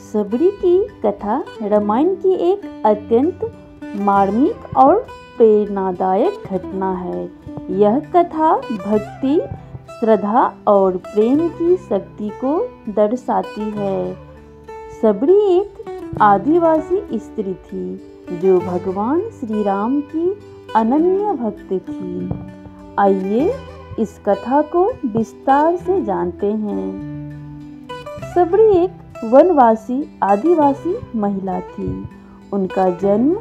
सबरी की कथा रामायण की एक अत्यंत मार्मिक और प्रेरणादायक घटना है। यह कथा भक्ति, श्रद्धा और प्रेम की शक्ति को दर्शाती है। सबरी एक आदिवासी स्त्री थी जो भगवान श्री राम की अनन्य भक्त थी। आइए इस कथा को विस्तार से जानते हैं। सबरी एक वनवासी आदिवासी महिला थी। उनका जन्म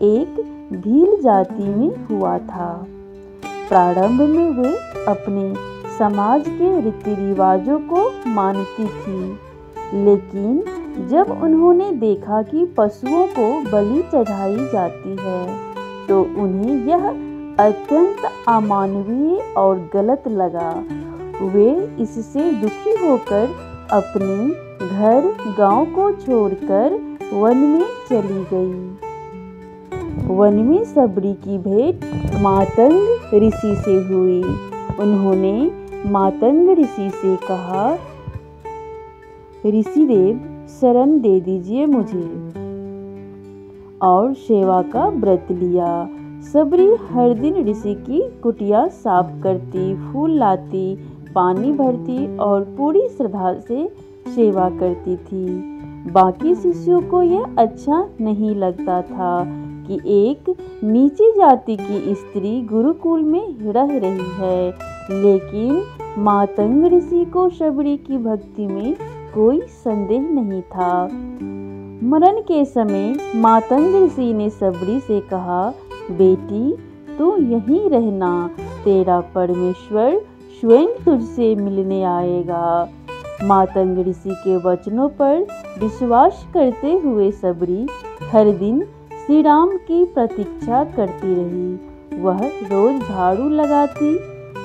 एक भील जाति में हुआ था। प्रारंभ में वे अपने समाज के रीति रिवाजों को मानती थी, लेकिन जब उन्होंने देखा कि पशुओं को बलि चढ़ाई जाती है तो उन्हें यह अत्यंत अमानवीय और गलत लगा। वे इससे दुखी होकर अपने घर गांव को छोड़कर वन में चली गई। वन में सबरी की भेंट मातंग ऋषि से हुई। उन्होंने मातंग ऋषि से कहा, ऋषि देव शरण दे दीजिए मुझे, और सेवा का व्रत लिया। सबरी हर दिन ऋषि की कुटिया साफ करती, फूल लाती, पानी भरती और पूरी श्रद्धा से सेवा करती थी। बाकी शिष्यों को यह अच्छा नहीं लगता था कि एक नीची जाति की स्त्री गुरुकुल में रह रही है, लेकिन मातंग ऋषि को सबरी की भक्ति में कोई संदेह नहीं था। मरण के समय मातंग ऋषि ने सबरी से कहा, बेटी तू यहीं रहना, तेरा परमेश्वर स्वयं तुझसे मिलने आएगा। मातंग ऋषि के वचनों पर विश्वास करते हुए सबरी हर दिन श्री राम की प्रतीक्षा करती रही। वह रोज झाड़ू लगाती,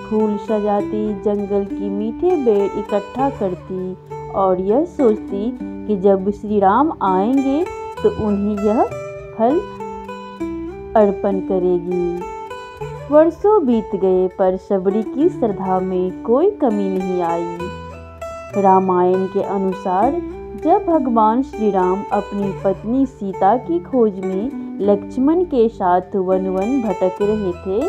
फूल सजाती, जंगल की मीठे बेर इकट्ठा करती और यह सोचती कि जब श्री राम आएंगे तो उन्हें यह फल अर्पण करेगी। वर्षों बीत गए पर सबरी की श्रद्धा में कोई कमी नहीं आई। रामायण के अनुसार जब भगवान श्री राम अपनी पत्नी सीता की खोज में लक्ष्मण के साथ वन वन भटक रहे थे,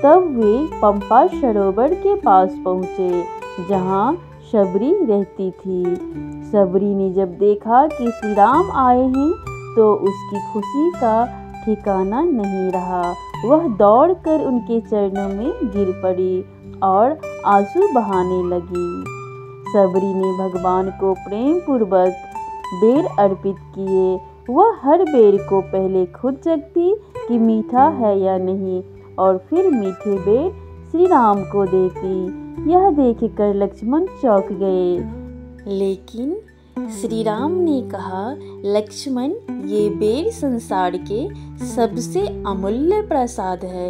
तब वे पंपा सरोवर के पास पहुँचे जहाँ सबरी रहती थी। सबरी ने जब देखा कि श्री राम आए हैं तो उसकी खुशी का ठिकाना नहीं रहा। वह दौड़कर उनके चरणों में गिर पड़ी और आंसू बहाने लगी। सबरी ने भगवान को प्रेम पूर्वक बेर अर्पित किए। वह हर बेर को पहले खुद चखती कि मीठा है या नहीं, और फिर मीठे बेर श्री राम को देती। यह देखकर लक्ष्मण चौंक गए, लेकिन श्री राम ने कहा, लक्ष्मण ये बेर संसार के सबसे अमूल्य प्रसाद है।